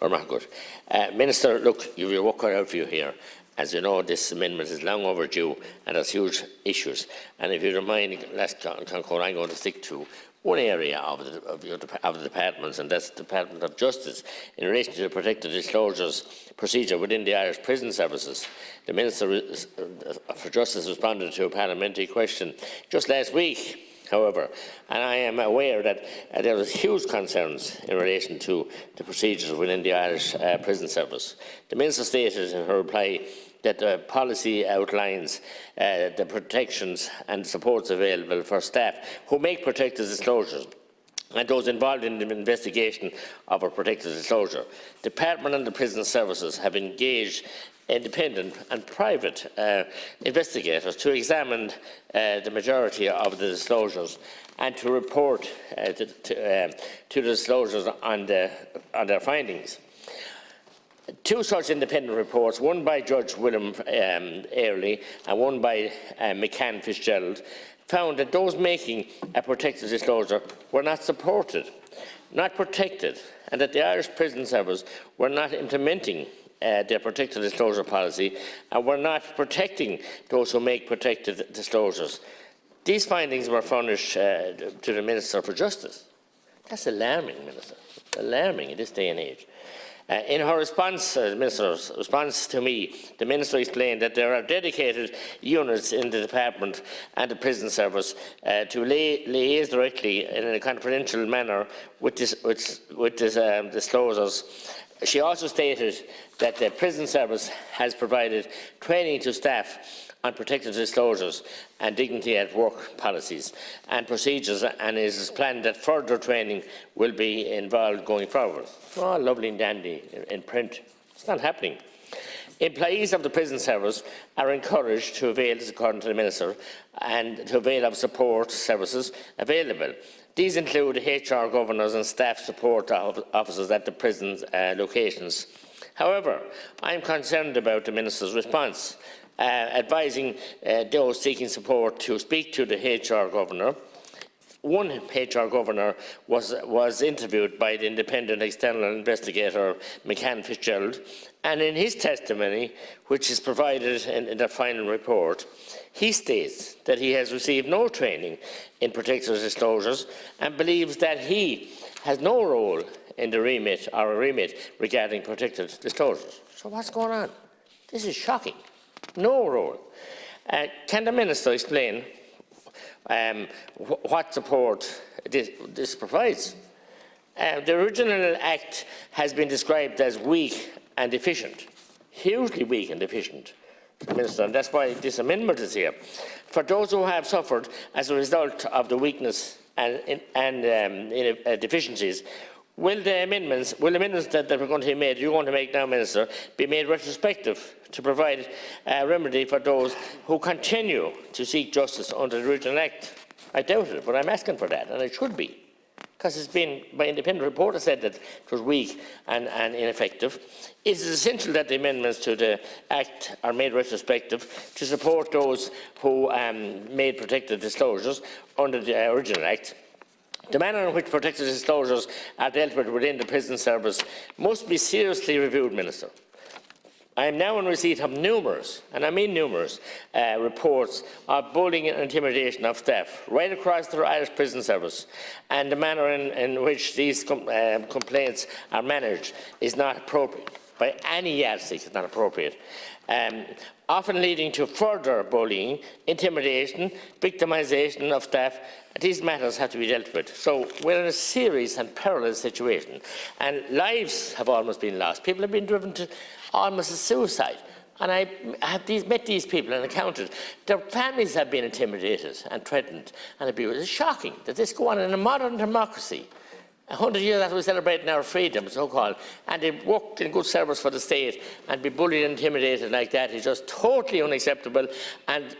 or not good. Minister, look, you have your work cut out for you here. As you know, this amendment is long overdue and has huge issues. And if you don't mind, last Concor, I'm going to stick to one area of the departments, and that's the Department of Justice, in relation to the protected disclosures procedure within the Irish prison services. The Minister for Justice responded to a parliamentary question just last week, however, and I am aware that there was huge concerns in relation to the procedures within the Irish prison service. The Minister stated in her reply that the policy outlines the protections and supports available for staff who make protected disclosures and those involved in the investigation of a protected disclosure. The Department and the Prison Services have engaged independent and private investigators to examine the majority of the disclosures and to report to the disclosures on their findings. Two such independent reports, one by Judge William Airley and one by McCann Fitzgerald, found that those making a protected disclosure were not supported, not protected, and that the Irish Prison Service were not implementing their protected disclosure policy and were not protecting those who make protected disclosures. These findings were furnished to the Minister for Justice. That's alarming, Minister. Alarming in this day and age. In her response, Minister's response to me, the Minister explained that there are dedicated units in the Department and the Prison Service to liaise directly in a confidential manner with disclosures. She also stated that the Prison Service has provided training to staff on protected disclosures and dignity at work policies and procedures, and it is planned that further training will be involved going forward. Oh, lovely and dandy in print. It's not happening. Employees of the Prison Service are encouraged to avail, according to the Minister, and to avail of support services available. These include HR governors and staff support officers at the prison locations. However, I am concerned about the Minister's response, advising those seeking support to speak to the HR governor. One HR governor was interviewed by the independent external investigator McCann Fitzgerald, and in his testimony, which is provided in the final report, he states that he has received no training in protected disclosures and believes that he has no role in the remit or a remit regarding protected disclosures. So what's going on? This is shocking. No role. Can the Minister explain what support this provides? The original Act has been described as weak and deficient, hugely weak and deficient, Minister, and that's why this amendment is here. For those who have suffered as a result of the weakness and deficiencies, will the amendments that are going to be made, you're going to make now, Minister, be made retrospective to provide a remedy for those who continue to seek justice under the original Act? I doubt it, but I'm asking for that, and it should be, because it's been, by independent reporter said that it was weak and ineffective. It is essential that the amendments to the Act are made retrospective to support those who made protected disclosures under the original Act. The manner in which protected disclosures are dealt with within the prison service must be seriously reviewed, Minister. I am now in receipt of numerous, and I mean numerous, reports of bullying and intimidation of staff right across the Irish prison service, and the manner in which these complaints are managed is not appropriate. By any yardstick, it's not appropriate. Often leading to further bullying, intimidation, victimisation of staff. These matters have to be dealt with. So we're in a serious and perilous situation, and lives have almost been lost. People have been driven to almost a suicide. And I have met these people and encountered their families have been intimidated and threatened and abused. It's shocking that this go on in a modern democracy. 100 years after we celebrating our freedom, so-called, and they worked in good service for the state, and be bullied and intimidated like that is just totally unacceptable, and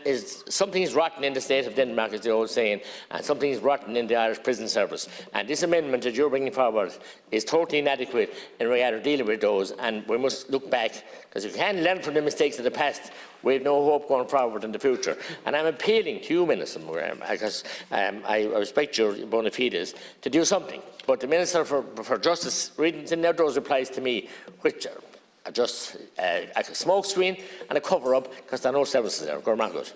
something is rotten in the state of Denmark, as the old saying, and something is rotten in the Irish prison service. And this amendment that you're bringing forward is totally inadequate in regard to dealing with those, and we must look back, because you can't learn from the mistakes of the past. We have no hope going forward in the future. And I'm appealing to you, Minister McGrath, because I respect your bona fides, to do something. But but the Minister for Justice reading out those replies to me, which are just a smoke screen and a cover-up, because there are no services there. Go on, Marcus.